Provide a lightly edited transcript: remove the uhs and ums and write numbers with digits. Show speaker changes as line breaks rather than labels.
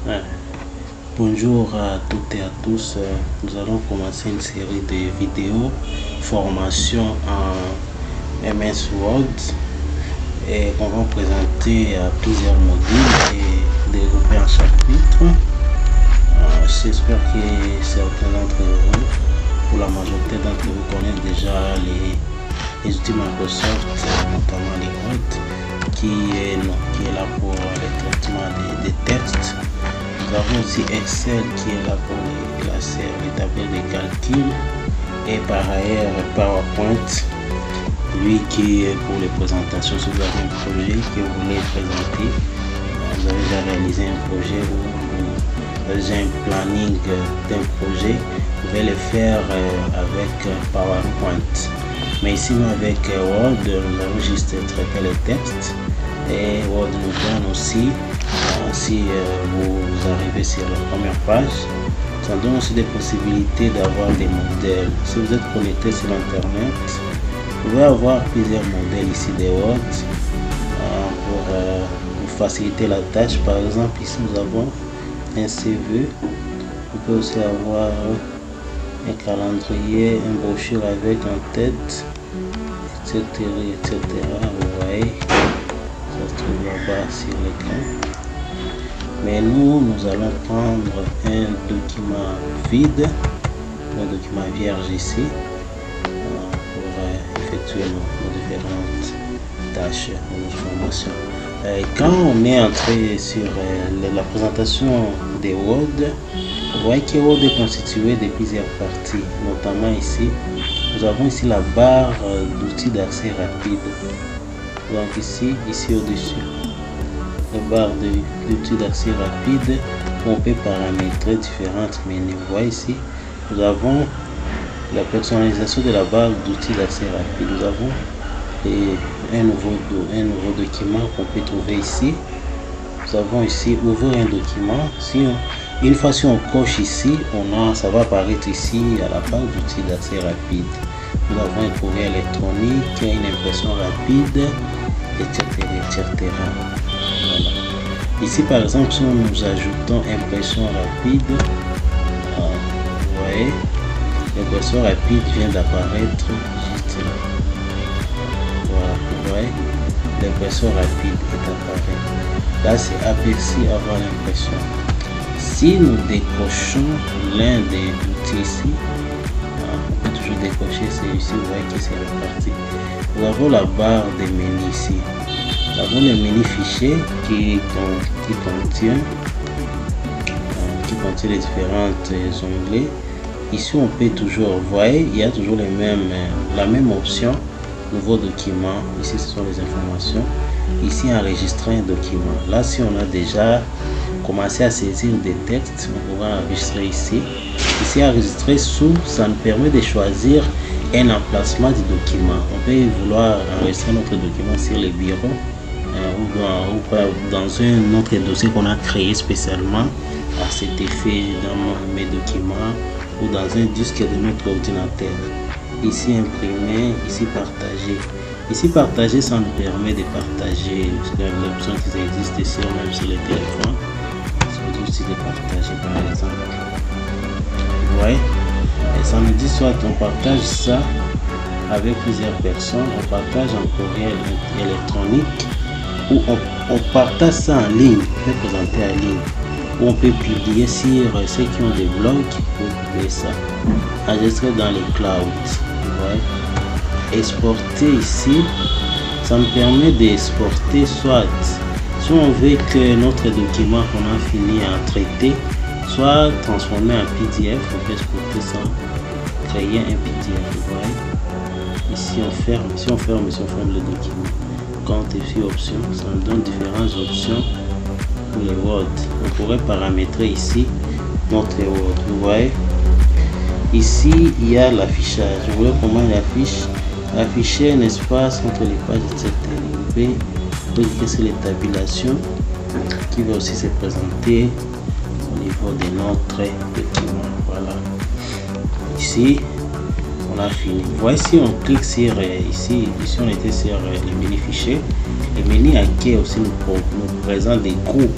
Ouais. Bonjour à toutes et à tous. Nous allons commencer une série de vidéos formation en MS Word et on va présenter plusieurs modules et développer un chapitre. J'espère que certains d'entre vous, pour la majorité d'entre vous, connaissent déjà les outils Microsoft, notamment les Word, qui est là pour le traitement des textes. Nous avons aussi Excel qui est là pour les classer, établir des calculs, et par ailleurs PowerPoint, lui qui est pour les présentations. Si vous avez un projet que vous voulez présenter, vous avez déjà réalisé un projet ou vous avez un planning d'un projet, vous pouvez le faire avec PowerPoint. Mais ici, nous avec Word, nous allons juste traiter les textes, et Word nous donne aussi, si vous arrivez sur la première page, ça donne aussi des possibilités d'avoir des modèles. Si vous êtes connecté sur Internet, vous pouvez avoir plusieurs modèles ici de Word pour vous faciliter la tâche. Par exemple, ici nous avons un CV. Vous pouvez aussi avoir un calendrier, une brochure avec un tête, etc. Vous voyez, ça se trouve là-bas sur l'écran. Mais nous allons prendre un document vide, un document vierge ici, pour effectuer nos différentes tâches, nos formations. Quand on est entré sur la présentation des Word, vous voyez que Word est constitué de plusieurs parties, notamment ici. Nous avons ici la barre d'outils d'accès rapide. Donc ici au-dessus, la barre d'outils d'accès rapide, on peut paramétrer différentes menus. Vous voyez ici, nous avons la personnalisation de la barre d'outils d'accès rapide. Nous avons un nouveau document qu'on peut trouver ici. Nous avons ici ouvrir un document. Une fois si on coche ici, ça va apparaître ici à la barre d'outils d'accès rapide. Nous avons un courrier électronique, une impression rapide, etc. Voilà. Ici par exemple, si nous ajoutons impression rapide, vous voyez, l'impression rapide vient d'apparaître juste là. Voilà, vous voyez, l'impression rapide est apparue. Là, c'est aperçu avant l'impression. Si nous décochons l'un des outils ici, on peut toujours décocher celui-ci, vous voyez que c'est reparti. Nous avons la barre des menus ici. Nous avons le menu fichier qui contient les différents onglets. Ici, on peut toujours, vous voyez, il y a toujours la même option. Nouveau document, ici ce sont les informations. Ici, enregistrer un document. Là, si on a déjà commencé à saisir des textes, on pourra enregistrer ici. Ici, enregistrer sous, ça nous permet de choisir un emplacement du document. On peut vouloir enregistrer notre document sur le bureau ou dans un autre dossier qu'on a créé spécialement à cet effet dans mes documents ou dans un disque de notre ordinateur. Ici imprimer, ici partager. Ici partager, ça nous permet de partager l'option qui existe ici même sur le téléphone. C'est aussi de partager par exemple. Vous voyez, et ça nous dit soit on partage ça avec plusieurs personnes, on partage en courriel électronique ou on partage ça en ligne, on peut présenter en ligne, ou on peut publier sur ceux qui ont des blogs pour publier ça, enregistrer dans les clouds. Ouais. Exporter ici, ça me permet d'exporter soit si on veut que notre document qu'on a fini à traiter soit transformé en PDF, on peut exporter ça, créer un PDF. Vous voyez, ici on ferme, le document. Quand on fait option, ça nous donne différentes options pour les Word. On pourrait paramétrer ici notre Word. Vous voyez, ici il y a l'affichage. Vous voyez comment il affiche, afficher un espace entre les pages, etc. Vous pouvez cliquer sur les tabulations qui va aussi se présenter au niveau de notre document. Voilà, ici on a fini. Vous voyez, si on clique sur ici on était sur les mini fichiers. Les mini acquis aussi nous présente des groupes